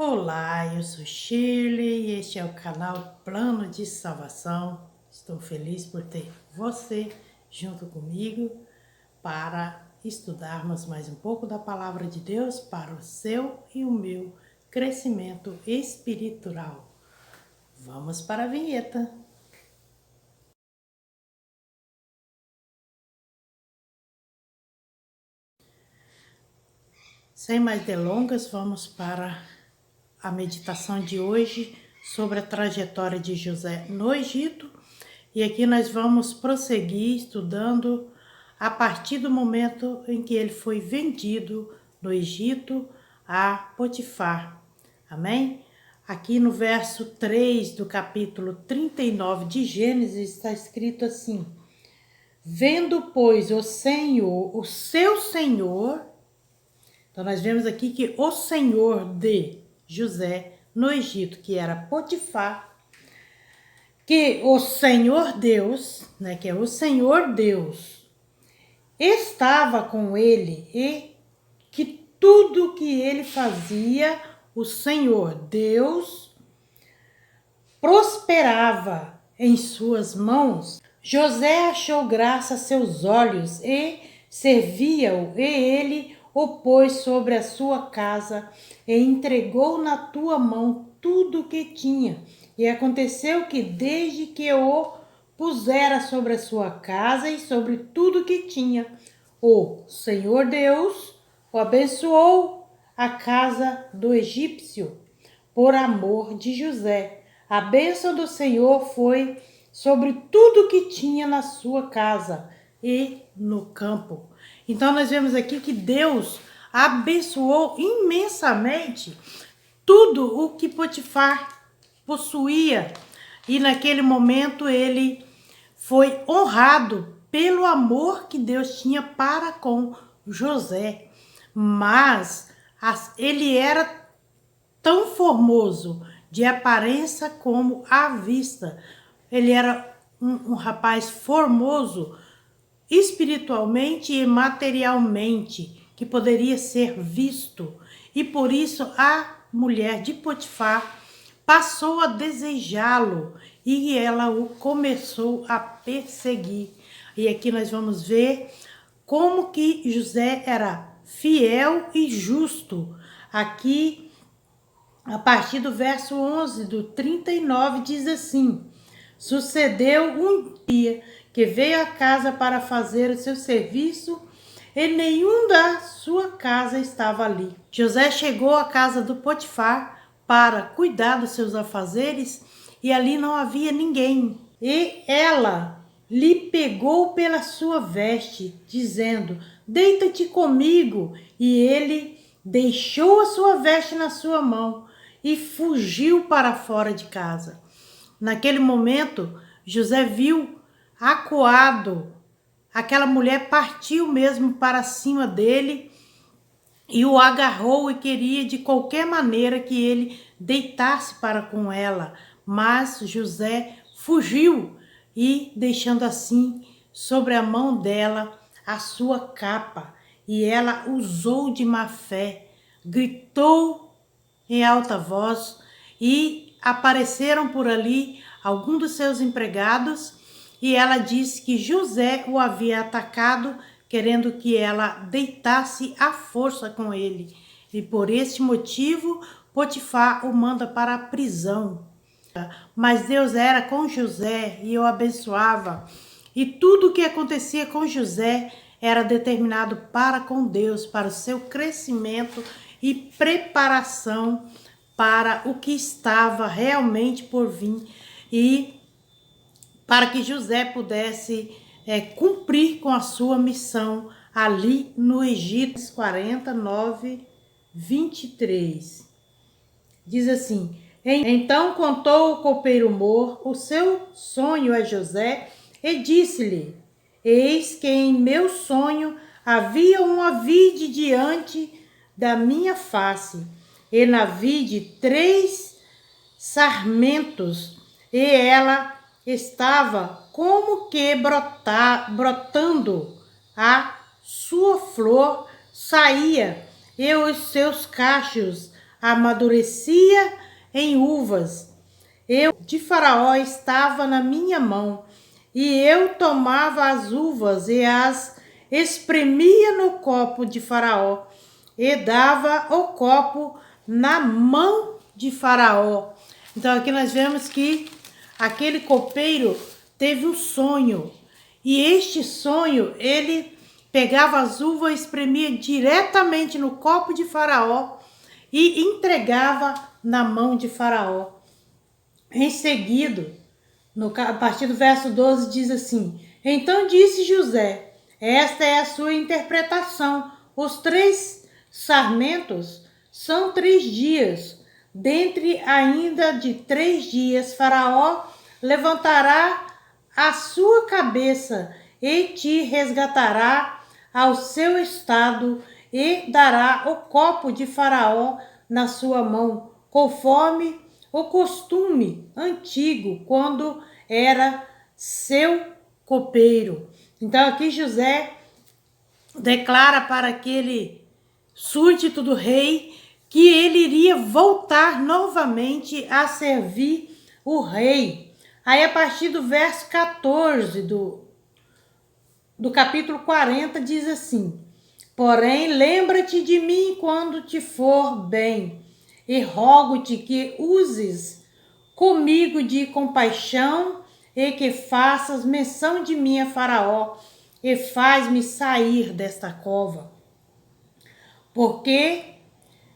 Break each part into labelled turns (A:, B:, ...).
A: Olá, eu sou Shirley e este é o canal Plano de Salvação. Estou feliz por ter você junto comigo para estudarmos mais um pouco da Palavra de Deus para o seu e o meu crescimento espiritual. Vamos para a vinheta. Sem mais delongas, vamos para a meditação de hoje sobre a trajetória de José no Egito. E aqui nós vamos prosseguir estudando a partir do momento em que ele foi vendido no Egito a Potifar. Amém? Aqui no verso 3 do capítulo 39 de Gênesis está escrito assim: Vendo, pois, o Senhor, o seu Senhor. Então nós vemos aqui que o Senhor de José no Egito, que era Potifar, que o Senhor Deus, né, que é o Senhor Deus, estava com ele e que tudo que ele fazia, o Senhor Deus prosperava em suas mãos. José achou graça a seus olhos e servia-o, e ele o pôs sobre a sua casa e entregou na tua mão tudo o que tinha. E aconteceu que desde que o pusera sobre a sua casa e sobre tudo que tinha, o Senhor Deus o abençoou a casa do egípcio por amor de José. A bênção do Senhor foi sobre tudo que tinha na sua casa e no campo. Então nós vemos aqui que Deus abençoou imensamente tudo o que Potifar possuía. E naquele momento ele foi honrado pelo amor que Deus tinha para com José. Mas ele era tão formoso de aparência como à vista. Ele era um rapaz formoso espiritualmente e materialmente, que poderia ser visto. E por isso a mulher de Potifar passou a desejá-lo e ela o começou a perseguir. E aqui nós vamos ver como que José era fiel e justo. Aqui, a partir do verso 11 do 39, diz assim: Sucedeu um dia que veio à casa para fazer o seu serviço e nenhum da sua casa estava ali. José chegou à casa do Potifar para cuidar dos seus afazeres e ali não havia ninguém. E ela lhe pegou pela sua veste, dizendo: Deita-te comigo. E ele deixou a sua veste na sua mão e fugiu para fora de casa. Naquele momento, José viu acuado, aquela mulher partiu mesmo para cima dele e o agarrou e queria de qualquer maneira que ele deitasse para com ela. Mas José fugiu e deixando assim sobre a mão dela a sua capa. E ela usou de má fé, gritou em alta voz e apareceram por ali alguns dos seus empregados e ela disse que José o havia atacado, querendo que ela deitasse à força com ele. E por este motivo, Potifar o manda para a prisão. Mas Deus era com José e o abençoava. E tudo o que acontecia com José era determinado para com Deus, para o seu crescimento e preparação para o que estava realmente por vir e para que José pudesse cumprir com a sua missão ali no Egito. 49, 23. Diz assim: Então contou o copeiro Mor o seu sonho a José e disse-lhe: Eis que em meu sonho havia uma vide diante da minha face, e na vide 3 sarmentos, e ela estava como que brotando, a sua flor saía, e os seus cachos amadurecia em uvas. Eu de Faraó estava na minha mão, e eu tomava as uvas e as espremia no copo de Faraó, e dava o copo na mão de Faraó. Então aqui nós vemos que aquele copeiro teve um sonho, e este sonho ele pegava as uvas e espremia diretamente no copo de Faraó e entregava na mão de Faraó. Em seguida, a partir do verso 12 diz assim: então disse José, esta é a sua interpretação, os 3 sarmentos são 3 dias, dentre ainda de 3 dias Faraó levantará a sua cabeça e te resgatará ao seu estado e dará o copo de Faraó na sua mão, conforme o costume antigo, quando era seu copeiro. Então aqui José declara para aquele súdito do rei que ele iria voltar novamente a servir o rei. Aí a partir do verso 14 do capítulo 40 diz assim: porém lembra-te de mim quando te for bem, e rogo-te que uses comigo de compaixão e que faças menção de mim a Faraó e faz-me sair desta cova. Porque,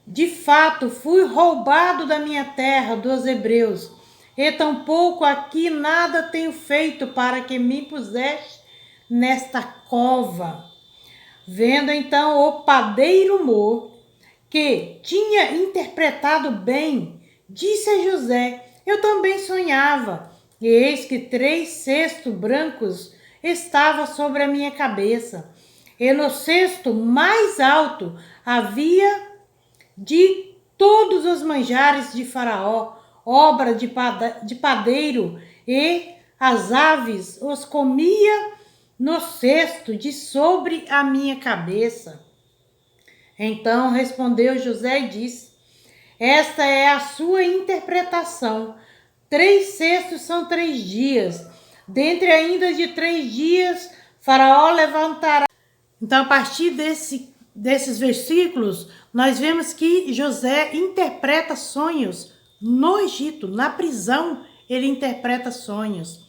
A: de fato, fui roubado da minha terra, dos hebreus, e tampouco aqui nada tenho feito para que me puseste nesta cova. Vendo então o padeiro Mor, que tinha interpretado bem, disse a José: eu também sonhava, e eis que 3 cestos brancos estavam sobre a minha cabeça, e no cesto mais alto havia de todos os manjares de Faraó, obra de padeiro, e as aves os comia no cesto de sobre a minha cabeça. Então respondeu José e disse: esta é a sua interpretação. 3 cestos são 3 dias. Dentre ainda de 3 dias, Faraó levantará. Então, a partir desses versículos, nós vemos que José interpreta sonhos no Egito, na prisão, ele interpreta sonhos.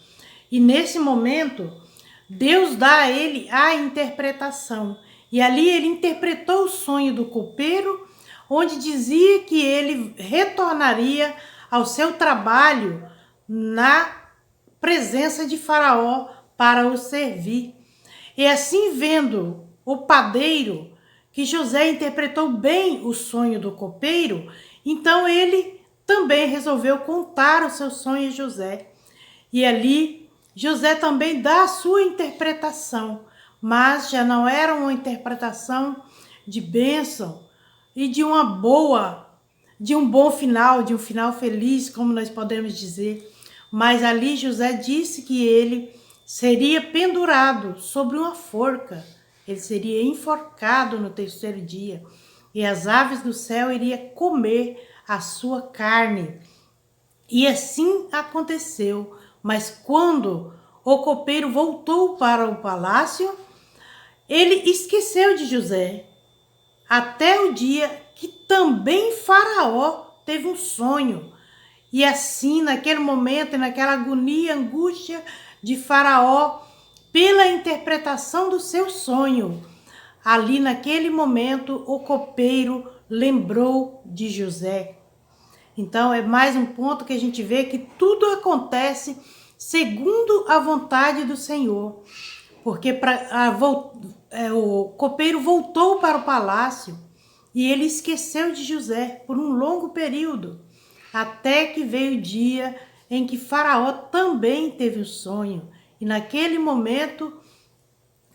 A: E nesse momento, Deus dá a ele a interpretação. E ali ele interpretou o sonho do copeiro, onde dizia que ele retornaria ao seu trabalho na presença de Faraó para o servir. E assim, vendo o padeiro que José interpretou bem o sonho do copeiro, então ele também resolveu contar o seu sonho a José. E ali José também dá a sua interpretação, mas já não era uma interpretação de bênção e de um bom final, de um final feliz, como nós podemos dizer. Mas ali José disse que ele seria pendurado sobre uma forca, ele seria enforcado no 3º dia, e as aves do céu iriam comer a sua carne. E assim aconteceu. Mas quando o copeiro voltou para o palácio, ele esqueceu de José, até o dia que também Faraó teve um sonho. E assim, naquele momento, naquela agonia, angústia de Faraó, pela interpretação do seu sonho, ali naquele momento o copeiro lembrou de José. Então é mais um ponto que a gente vê que tudo acontece segundo a vontade do Senhor. Porque o copeiro voltou para o palácio e ele esqueceu de José por um longo período, até que veio o dia em que Faraó também teve o sonho. E naquele momento,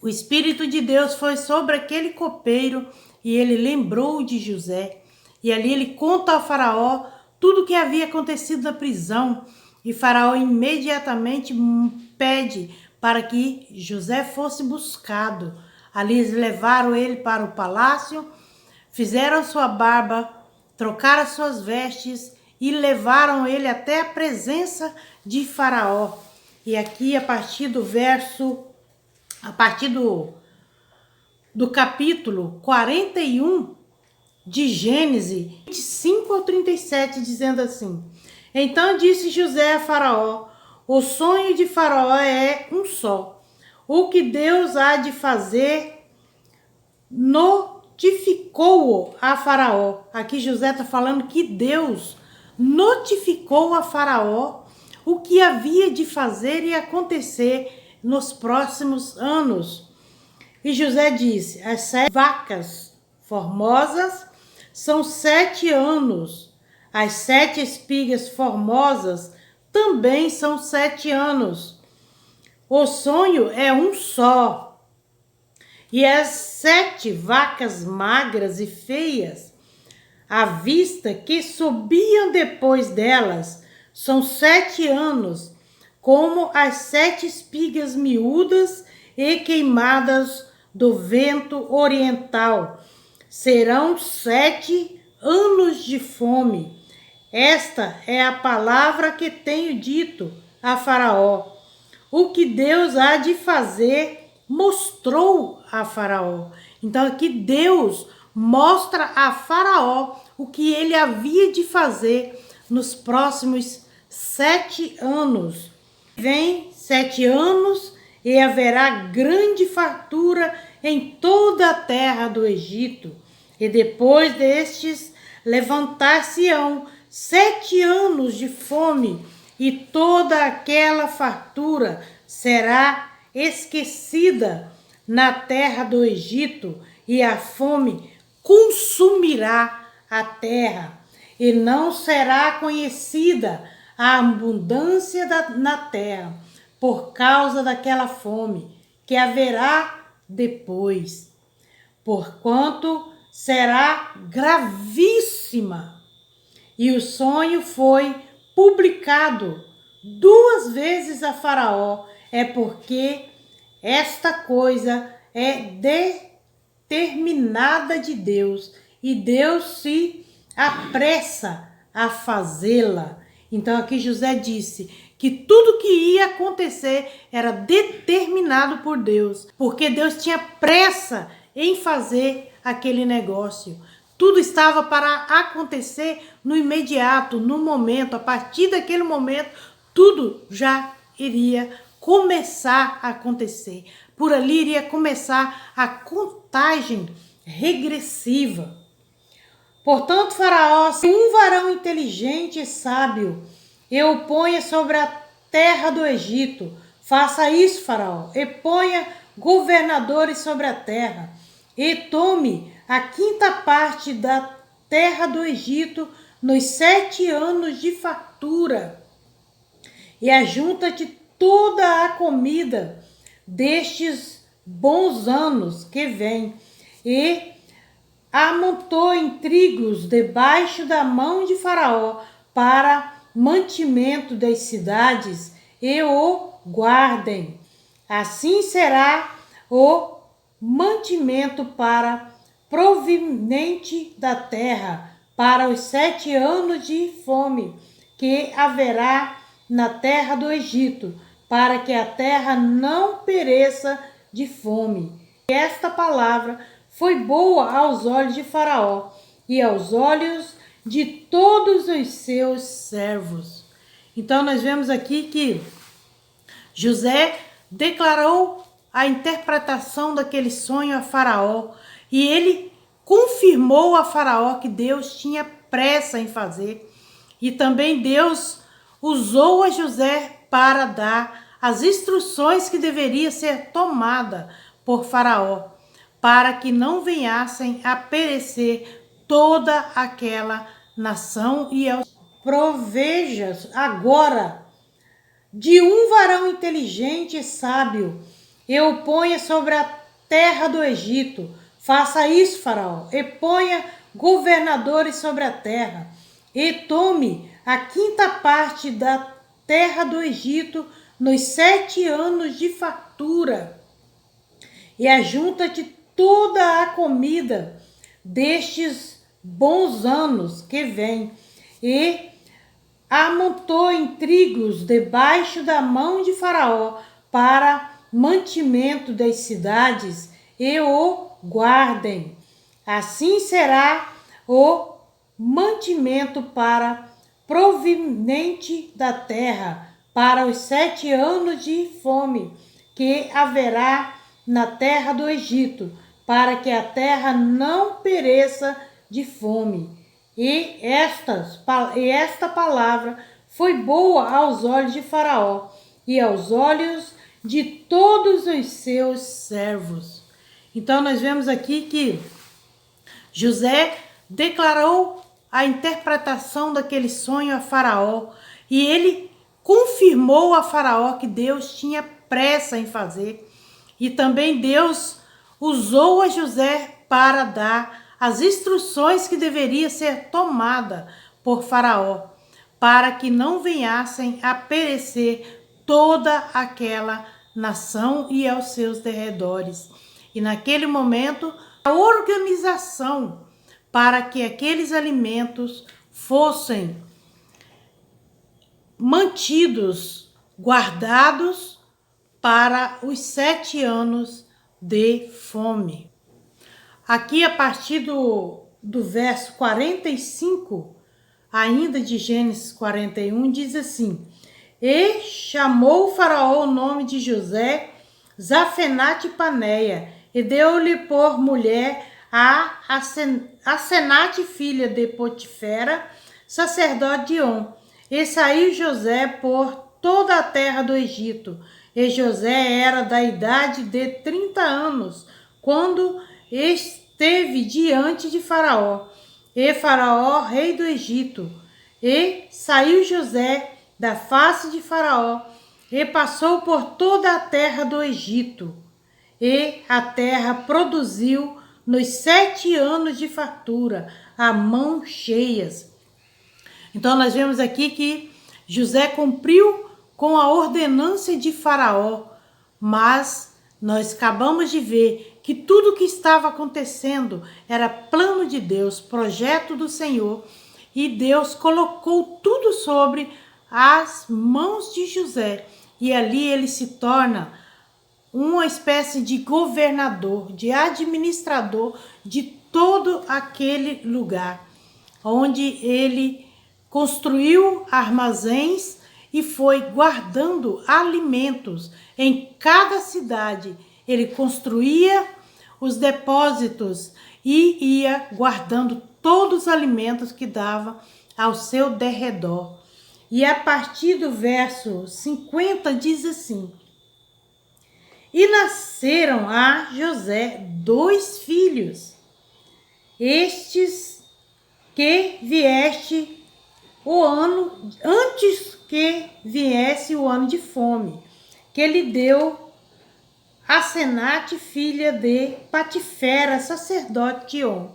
A: o Espírito de Deus foi sobre aquele copeiro e ele lembrou de José. E ali ele conta ao Faraó tudo o que havia acontecido na prisão. E Faraó imediatamente pede para que José fosse buscado. Ali eles levaram ele para o palácio, fizeram sua barba, trocaram as suas vestes e levaram ele até a presença de Faraó. E aqui, a partir do capítulo 41 de Gênesis 25 ao 37, dizendo assim: Então disse José a Faraó: o sonho de Faraó é um só. O que Deus há de fazer notificou-o a Faraó. Aqui José está falando que Deus notificou a Faraó o que havia de fazer e acontecer nos próximos anos. E José disse: as 7 vacas formosas são 7 anos, as 7 espigas formosas também são 7 anos. O sonho é um só. E as 7 vacas magras e feias, à vista que subiam depois delas, são 7 anos, como as 7 espigas miúdas e queimadas do vento oriental. Serão 7 anos de fome. Esta é a palavra que tenho dito a Faraó. O que Deus há de fazer, mostrou a Faraó. Então aqui Deus mostra a Faraó o que ele havia de fazer nos próximos 7 anos. Vem 7 anos e haverá grande fartura em toda a terra do Egito. E depois destes levantar-se-ão 7 anos de fome, e toda aquela fartura será esquecida na terra do Egito, e a fome consumirá a terra, e não será conhecida a abundância na terra, por causa daquela fome que haverá depois, porquanto será gravíssima. E o sonho foi publicado 2 vezes a Faraó, é porque esta coisa é determinada de Deus, e Deus se apressa a fazê-la. Então aqui José disse que tudo que ia acontecer era determinado por Deus, porque Deus tinha pressa em fazer aquele negócio. Tudo estava para acontecer no imediato, no momento. A partir daquele momento, tudo já iria começar a acontecer. Por ali iria começar a contagem regressiva. Portanto, Faraó, se um varão inteligente e sábio eu ponha sobre a terra do Egito, faça isso, Faraó, e ponha governadores sobre a terra, e tome a 5ª parte da terra do Egito nos 7 anos de fartura, e ajunta-te toda a comida destes bons anos que vêm, e amontou em trigos debaixo da mão de Faraó para mantimento das cidades, e o guardem. Assim será o mantimento para proveniente da terra, para os 7 anos de fome que haverá na terra do Egito, para que a terra não pereça de fome. E esta palavra foi boa aos olhos de Faraó e aos olhos de todos os seus servos. Então nós vemos aqui que José declarou a interpretação daquele sonho a Faraó, e ele confirmou a Faraó que Deus tinha pressa em fazer, e também Deus usou a José para dar as instruções que deveria ser tomada por Faraó, para que não venhassem a perecer toda aquela nação. E provejas agora de um varão inteligente e sábio, eu ponha sobre a terra do Egito. Faça isso, Faraó, e ponha governadores sobre a terra, e tome a 5ª parte da terra do Egito nos 7 anos de fartura, e ajunta-te toda a comida destes bons anos que vêm, e amontou em trigos debaixo da mão de Faraó para mantimento das cidades e o guardem. Assim será o mantimento para proveniente da terra para os 7 anos de fome que haverá na terra do Egito, para que a terra não pereça de fome. E esta palavra foi boa aos olhos de Faraó e aos olhos de todos os seus servos. Então nós vemos aqui que José declarou a interpretação daquele sonho a Faraó e ele confirmou a Faraó que Deus tinha pressa em fazer. E também Deus usou a José para dar as instruções que deveria ser tomada por Faraó, para que não venhassem a perecer toda aquela nação e aos seus derredores. E naquele momento, a organização para que aqueles alimentos fossem mantidos, guardados para os 7 anos de fome. Aqui, a partir do verso 45, ainda de Gênesis 41, diz assim: E chamou o Faraó o nome de José Zafenate-Paneia, e deu-lhe por mulher a Asenate, filha de Potifera, sacerdote de On. E saiu José por toda a terra do Egito. E José era da idade de 30 anos, quando esteve diante de Faraó. E Faraó, rei do Egito. E saiu José da face de Faraó, e passou por toda a terra do Egito. E a terra produziu nos 7 anos de fartura, a mãos cheias. Então nós vemos aqui que José cumpriu com a ordenança de Faraó, mas nós acabamos de ver que tudo o que estava acontecendo era plano de Deus, projeto do Senhor, e Deus colocou tudo sobre as mãos de José, e ali ele se torna uma espécie de governador, de administrador de todo aquele lugar, onde ele construiu armazéns e foi guardando alimentos em cada cidade. Ele construía os depósitos e ia guardando todos os alimentos que dava ao seu derredor. E a partir do verso 50 diz assim: E nasceram a José 2 filhos, estes que vieste o ano, antes que viesse o ano de fome, que lhe deu Asenate, filha de Patifera, sacerdote de On.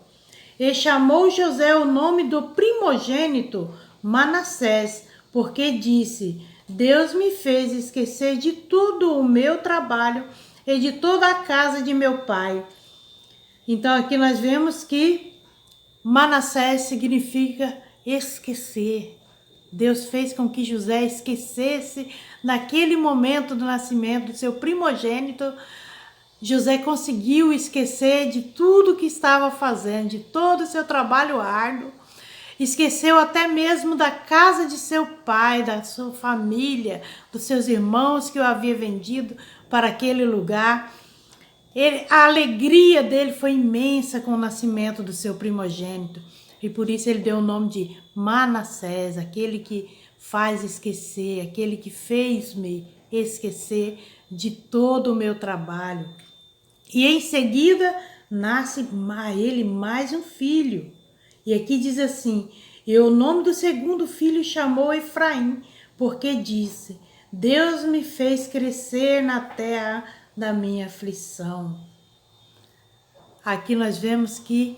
A: E chamou José o nome do primogênito Manassés, porque disse: Deus me fez esquecer de tudo o meu trabalho e de toda a casa de meu pai. Então aqui nós vemos que Manassés significa esquecer. Deus fez com que José esquecesse naquele momento do nascimento do seu primogênito. José conseguiu esquecer de tudo que estava fazendo, de todo o seu trabalho árduo. Esqueceu até mesmo da casa de seu pai, da sua família, dos seus irmãos que o havia vendido para aquele lugar. A alegria dele foi imensa com o nascimento do seu primogênito. E por isso ele deu o nome de Manassés, aquele que faz esquecer, aquele que fez-me esquecer de todo o meu trabalho. E em seguida nasce a ele mais um filho. E aqui diz assim: E o nome do segundo filho chamou Efraim, porque disse: Deus me fez crescer na terra da minha aflição. Aqui nós vemos que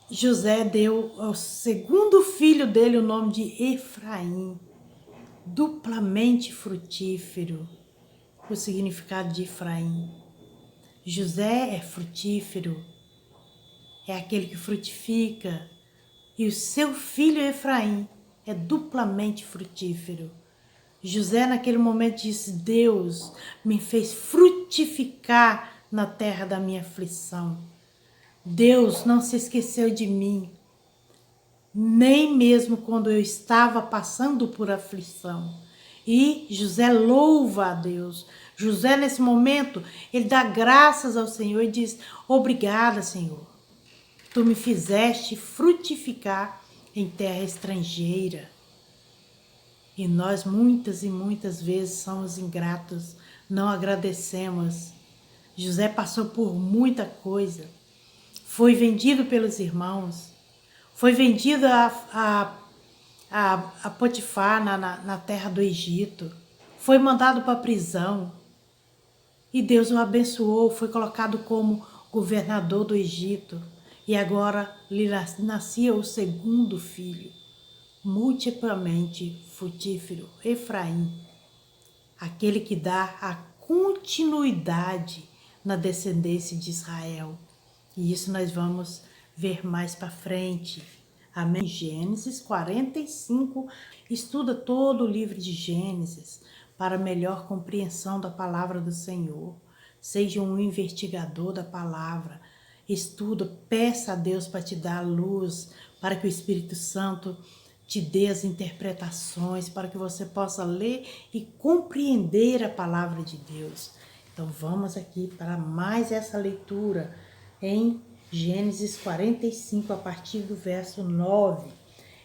A: José deu ao segundo filho dele o nome de Efraim, duplamente frutífero, o significado de Efraim. José é frutífero é aquele que frutifica. E o seu filho Efraim é duplamente frutífero. José naquele momento disse: Deus me fez frutificar na terra da minha aflição. Deus não se esqueceu de mim, nem mesmo quando eu estava passando por aflição. E José louva a Deus. José nesse momento, ele dá graças ao Senhor e diz: obrigada, Senhor. Tu me fizeste frutificar em terra estrangeira. E nós muitas e muitas vezes somos ingratos, não agradecemos. José passou por muita coisa. Foi vendido pelos irmãos. Foi vendido a Potifar na terra do Egito. Foi mandado para a prisão. E Deus o abençoou, foi colocado como governador do Egito. E agora lhe nascia o segundo filho, multiplamente frutífero, Efraim, aquele que dá a continuidade na descendência de Israel. E isso nós vamos ver mais para frente. Amém? Gênesis 45, estuda todo o livro de Gênesis para melhor compreensão da palavra do Senhor. Seja um investigador da palavra. Estuda, peça a Deus para te dar luz, para que o Espírito Santo te dê as interpretações, para que você possa ler e compreender a palavra de Deus. Então vamos aqui para mais essa leitura em Gênesis 45, a partir do verso 9.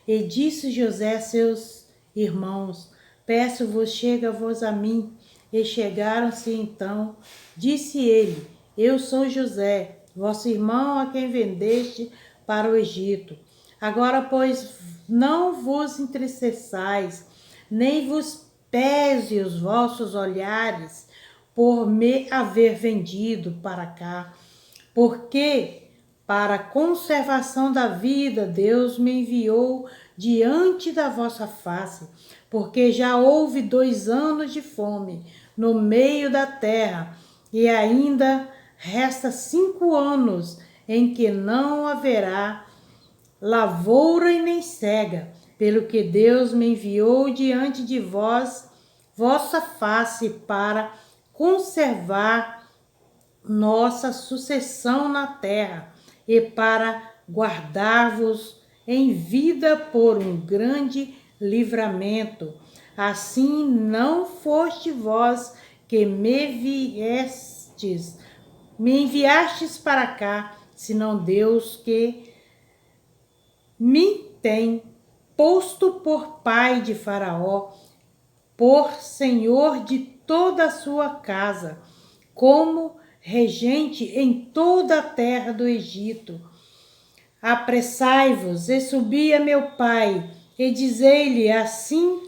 A: E disse José a seus irmãos: peço-vos, chega-vos a mim. E chegaram-se então. Disse ele: eu sou José, vosso irmão, a quem vendeste para o Egito. Agora, pois, não vos entristeçais, nem vos pese os vossos olhares por me haver vendido para cá, porque para a conservação da vida Deus me enviou diante da vossa face, porque já houve 2 anos de fome no meio da terra, e ainda resta 5 anos em que não haverá lavoura e nem cega, pelo que Deus me enviou diante de vós, vossa face, para conservar nossa sucessão na terra e para guardar-vos em vida por um grande livramento. Assim não foste vós que me enviastes para cá, senão Deus que me tem posto por pai de Faraó, por senhor de toda a sua casa, como regente em toda a terra do Egito. Apressai-vos e subi a meu pai, e dizei-lhe: assim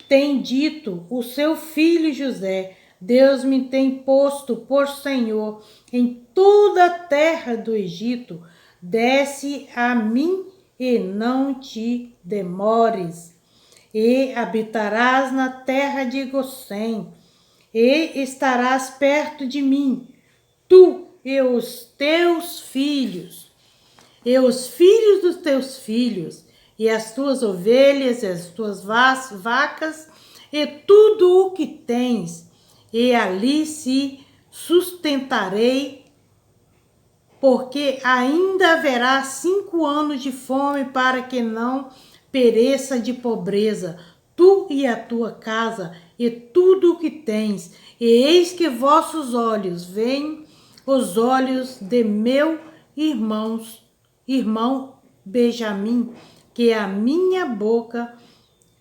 A: tem dito o seu filho José, Deus me tem posto por senhor em toda a terra do Egito. Desce a mim e não te demores, e habitarás na terra de Gosém, e estarás perto de mim, tu e os teus filhos, e os filhos dos teus filhos, e as tuas ovelhas, e as tuas vacas, e tudo o que tens, e ali se sustentarei, porque ainda haverá 5 anos de fome, para que não pereça de pobreza, tu e a tua casa, e tudo o que tens. E eis que vossos olhos veem os olhos de meu irmão Benjamim, que é a minha boca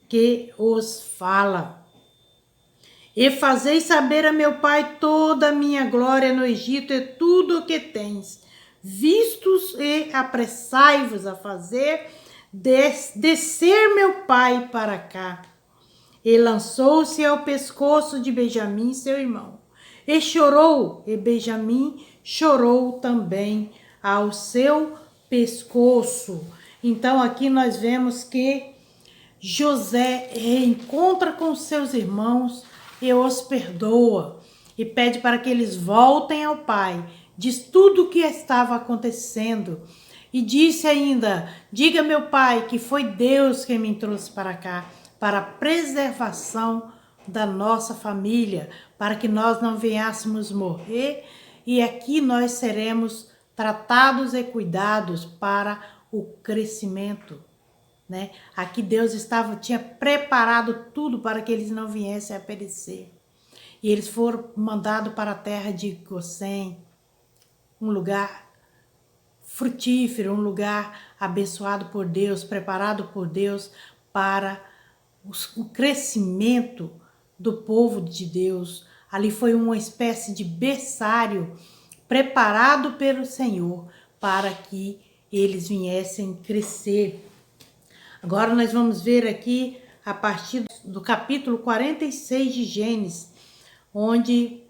A: que os fala. E fazei saber a meu pai toda a minha glória no Egito e tudo o que tens. Vistos, e apressai-vos a fazer descer meu pai para cá. E lançou-se ao pescoço de Benjamim, seu irmão, e chorou, e Benjamim chorou também ao seu pescoço. Então aqui nós vemos que José reencontra com seus irmãos e os perdoa, e pede para que eles voltem ao pai, de tudo o que estava acontecendo. E disse ainda: diga meu pai que foi Deus quem me trouxe para cá, para a preservação da nossa família, para que nós não venhássemos morrer, e aqui nós seremos tratados e cuidados para o crescimento, né? Aqui Deus tinha preparado tudo para que eles não viessem a perecer. E eles foram mandados para a terra de Gosém, um lugar frutífero, um lugar abençoado por Deus, preparado por Deus para o crescimento do povo de Deus. Ali foi uma espécie de berçário preparado pelo Senhor para que eles viessem crescer. Agora nós vamos ver aqui a partir do capítulo 46 de Gênesis, onde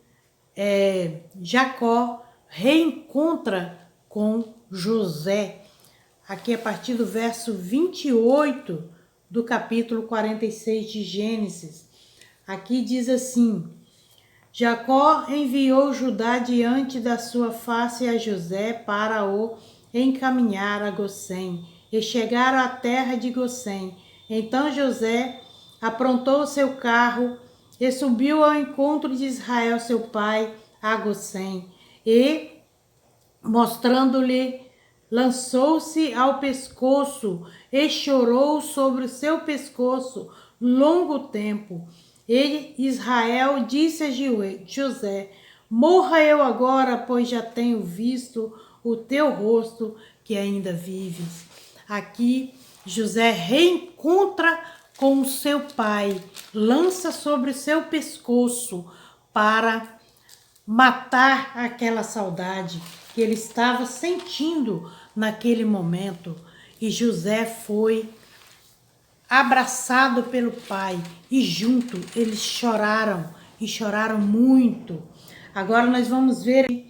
A: Jacó reencontra com José. Aqui a partir do verso 28 do capítulo 46 de Gênesis. Aqui diz assim: Jacó enviou Judá diante da sua face a José para o encaminhar a Gosém, e chegaram à terra de Gosém. Então José aprontou seu carro e subiu ao encontro de Israel, seu pai, a Gosém, e, mostrando-lhe, lançou-se ao pescoço e chorou sobre o seu pescoço longo tempo. E Israel disse a José: morra eu agora, pois já tenho visto o teu rosto, que ainda vives. Aqui José reencontra com o seu pai, lança sobre o seu pescoço para matar aquela saudade que ele estava sentindo naquele momento. E José foi abraçado pelo pai e junto eles choraram e choraram muito. Agora nós vamos ver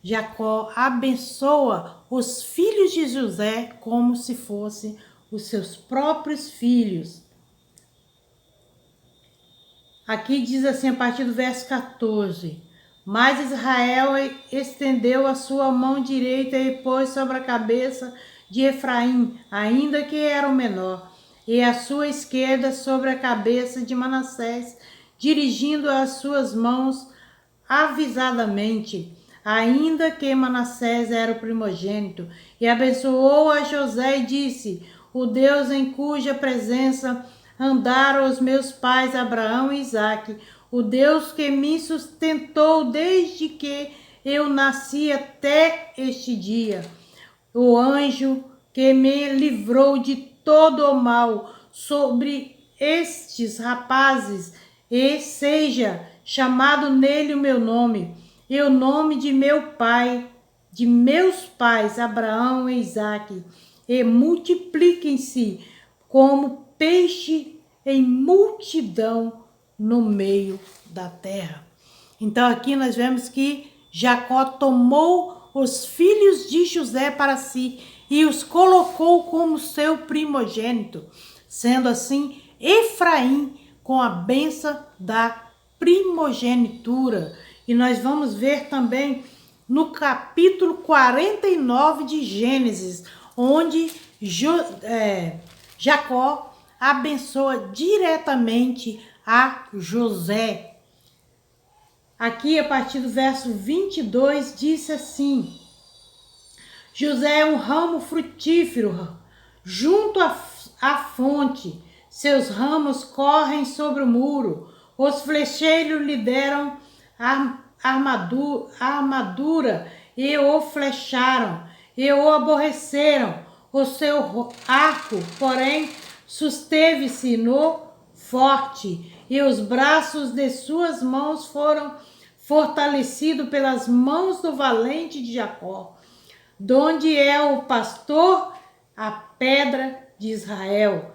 A: Jacó abençoa os filhos de José como se fossem os seus próprios filhos. Aqui diz assim a partir do verso 14: mas Israel estendeu a sua mão direita e pôs sobre a cabeça de Efraim, ainda que era o menor, e a sua esquerda sobre a cabeça de Manassés, dirigindo as suas mãos avisadamente, ainda que Manassés era o primogênito, e abençoou a José e disse: o Deus em cuja presença andaram os meus pais Abraão e Isaque, o Deus que me sustentou desde que eu nasci até este dia, o anjo que me livrou de todo o mal sobre estes rapazes, e seja chamado nele o meu nome, e o nome de meu pai, de meus pais Abraão e Isaque, e multipliquem-se como peixe em multidão no meio da terra. Então aqui nós vemos que Jacó tomou os filhos de José para si e os colocou como seu primogênito, sendo assim Efraim com a bênção da primogenitura. E nós vamos ver também no capítulo 49 de Gênesis, onde Jacó abençoa diretamente a José. Aqui a partir do verso 22 disse assim: José é um ramo frutífero junto à fonte, seus ramos correm sobre o muro, os flecheiros lhe deram armadura e o flecharam e o aborreceram, o seu arco, porém, susteve-se no forte, e os braços de suas mãos foram fortalecidos pelas mãos do valente de Jacó, donde é o pastor, a pedra de Israel,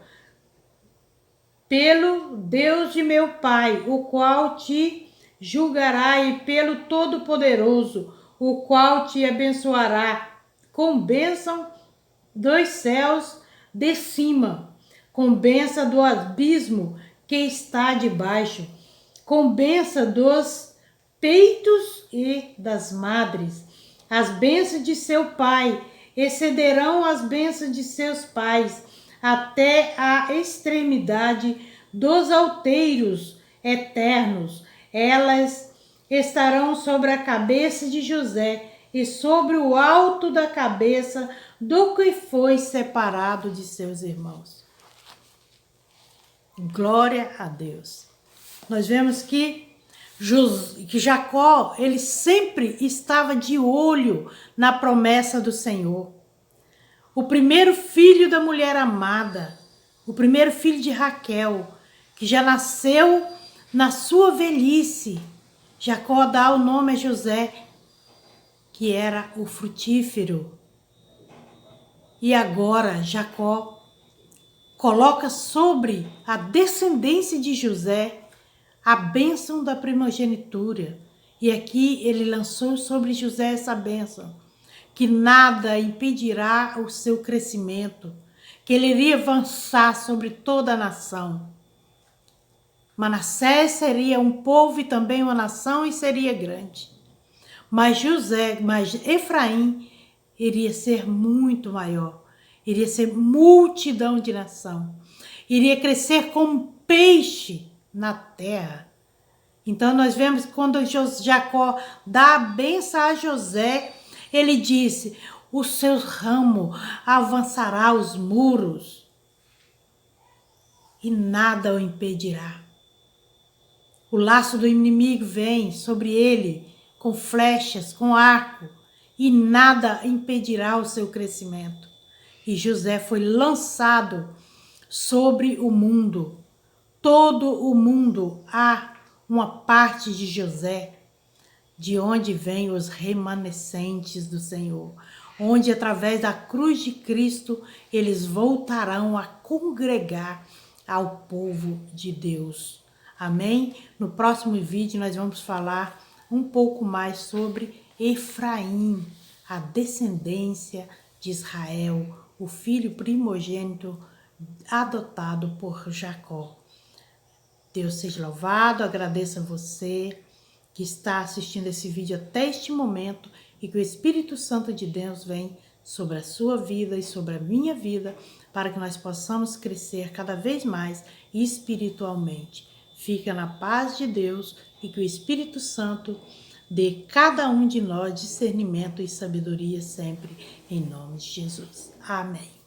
A: pelo Deus de meu pai, o qual te julgará, e pelo Todo-Poderoso, o qual te abençoará com bênção dos céus de cima, com bênção do abismo que está debaixo, com bênção dos peitos e das madres. as bênçãos de seu pai excederão as bênçãos de seus pais, até a extremidade dos alteiros eternos. Elas estarão sobre a cabeça de José e sobre o alto da cabeça do que foi separado de seus irmãos. Glória a Deus. Nós vemos que Jacó, ele sempre estava de olho na promessa do Senhor. O primeiro filho da mulher amada, o primeiro filho de Raquel, que já nasceu na sua velhice, Jacó dá o nome a José, que era o frutífero. E agora Jacó coloca sobre a descendência de José a bênção da primogenitura. E aqui ele lançou sobre José essa bênção, que nada impedirá o seu crescimento, que ele iria avançar sobre toda a nação. Manassés seria um povo e também uma nação e seria grande. Mas Efraim iria ser muito maior, iria ser multidão de nação, iria crescer como peixe na terra. Então nós vemos que quando Jacó dá a bênção a José, ele disse: o seu ramo avançará os muros e nada o impedirá. O laço do inimigo vem sobre ele com flechas, com arco, e nada impedirá o seu crescimento. E José foi lançado sobre o mundo. Todo o mundo há uma parte de José, de onde vêm os remanescentes do Senhor, onde através da cruz de Cristo eles voltarão a congregar ao povo de Deus. Amém? No próximo vídeo nós vamos falar um pouco mais sobre Efraim, a descendência de Israel, o filho primogênito adotado por Jacó. Deus seja louvado, agradeço a você que está assistindo esse vídeo até este momento e que o Espírito Santo de Deus vem sobre a sua vida e sobre a minha vida para que nós possamos crescer cada vez mais espiritualmente. Fica na paz de Deus e que o Espírito Santo dê cada um de nós discernimento e sabedoria sempre, em nome de Jesus. Amém.